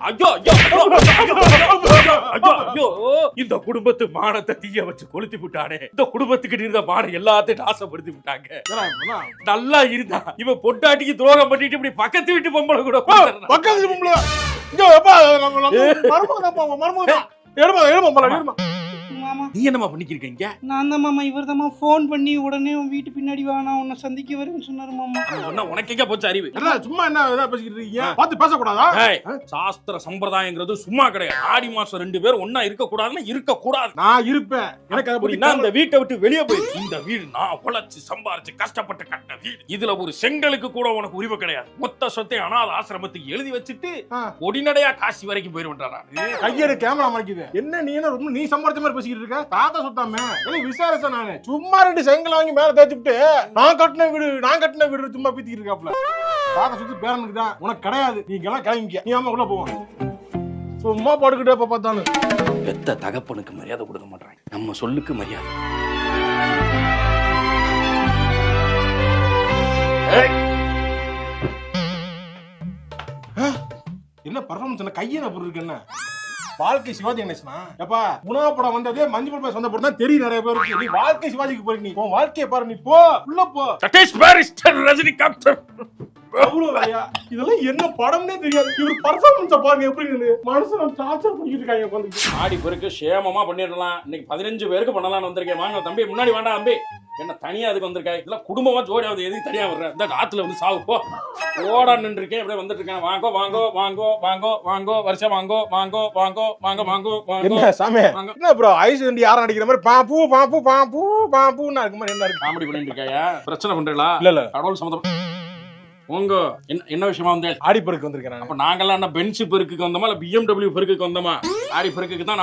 ஐயோ இந்த குடும்பத்து மானத்தை தீய வச்சு கொளுத்தி விட்டானே. இந்த குடும்பத்துக்கு இருந்த மானம் எல்லாத்தையும் நாசப்படுத்தி விட்டாங்க. நல்லா இருந்தா இவன் பொண்டாட்டிக்கு துரோகம் பண்ணிட்டு இப்படி பக்கத்து வீட்டு பொம்பளை கூட பக்கத்து பொம்பளை நீ என்னமா பண்ணிக்கிறீங்க? நான் தான் மாமா இவர் தான் போன் பண்ணி உடனே உன் வீட்டு பின்னாடி வா நான் உன்னை சந்திக்க வரேன்னு சொன்னாரு மாமா. உனக்கு எங்க போச்சு அறிவு? சும்மா என்ன பேசிக்கிட்டு இருக்கீங்க? பார்த்து பேசக்கூடாதா? சாஸ்திர சம்பிரதாயங்கிறது சும்மா கிடையாது. ஆடி மாசம் 2 பேர் ஒன்னா இருக்க கூடாதுன்னா இருக்க கூடாது. நான் இருப்பேன். எனக்கு அப்படின்னா இந்த வீட்டை விட்டு வெளியே போய். இந்த வீடு நான் உழைச்சு சம்பாரிச்சு கஷ்டப்பட்டு கட்டின வீடு. இதுல ஒரு செங்கலுக்கு கூட உனக்கு உரிமை கிடையாது. மொத்த சொத்தை அனாத ஆசிரமத்துக்கு எழுதி வச்சுட்டு ஒடிநடையா காசி வரைக்கும் போயிருவான். கையெடு கேமரா மாட்டிக்குது. என்ன நீ என்ன ரொம்ப நீ சம்பாரிச்ச மாதிரி பேசிக்கிட்டு இருக்க? தாத்தா சொத்தாமே விசாரிச்ச நானு சும்மா 2 செங்கல் வாங்கி மேல தேய்ச்சிட்டு நான் கட்டின வீடு சும்மா பீத்திக்கிட்டு இருக்காப்ல. தாத்தா சொத்து பேரனுக்கு தான், உனக்கு கிடையாது. நீங்க எல்லாம் கிளம்பிக்க. நீ ஆமா உள்ள போவோம். சும்மா போட்டுக்கிட்டே இப்ப பார்த்தாலும் பெத்த தகப்பனுக்கு மரியாதை கொடுக்க மாட்டாங்க. நம்ம சொல்லுக்கு மரியாதை. என்ன பர்ஃபார்மன்ஸ் கையில பொருள் இருக்கு? என்ன வாழ்க்கை சிவாஜி கணேசனா? எப்பா உணவு படம் வந்ததே மஞ்சள் பாய் சொந்த படம் தான் தெரியும் நிறைய பேருக்கு. நீ வாழ்க்கை சிவாஜிக்கு போய் நீ உன் வாழ்க்கையை பாரு. நீ போ உள்ள போ. சதீஷ் பாரிஸ்டர் ரஜினிகாந்த் அவ்வளவுயா? இதெல்லாம் என்ன படம்னே தெரியாது. இவர் பர்ஃபார்மன்ஸ பாருங்க எப்படி மனுஷன் டார்ச்சர் பண்ணிட்டு இருக்காங்க உட்கார்ந்து. ஆடி பெருக்கு சேமமா பண்ணிடலாம். இன்னைக்கு 15 பேருக்கு பண்ணலாம்னு வந்திருக்கேன். வாங்க தம்பி முன்னாடி வேண்டாம் தம்பி. என்ன தனியா அதுக்கு வந்திருக்கேன்? இதெல்லாம் குடும்பமா ஜோடியாவது எதுக்கு தனியா வர்ற? இந்த காத்துல வந்து சாவு போ. ஓடா நின்று இருக்கேன் அப்படியே வந்துட்டு இருக்கேன். வாங்கோ வாங்கோ வாங்கோ வாங்கோ வாங்கோ வருஷம் வாங்கோ வாங்கோ வாங்கோ வாங்கோ வாங்கோ வாங்கோ. என்ன சாமி என்ன ப்ரோ ஐஸ் வண்டி யாரும் அடிக்கிற மாதிரி பாம்பு பாம்பு பாம்பு பாம்புன்னு இருக்கு மாதிரி என்ன இருக்கு? காமெடி பண்ணிட்டு இருக்காயா? பிரச்சனை பண்றீங்களா? இல்ல கடவுள் சம்பந்தம் உங்க என்ன விஷயமா வந்து ஆடி பெருக்கு வந்திருக்கேன். அப்ப நாங்கெல்லாம் என்ன பென்ஸ் பெருக்குக்கு வந்தோமா இல்ல BMW பெருக்குக்கு வந்தோமா? ஆடி பெருக்குக்கு தான்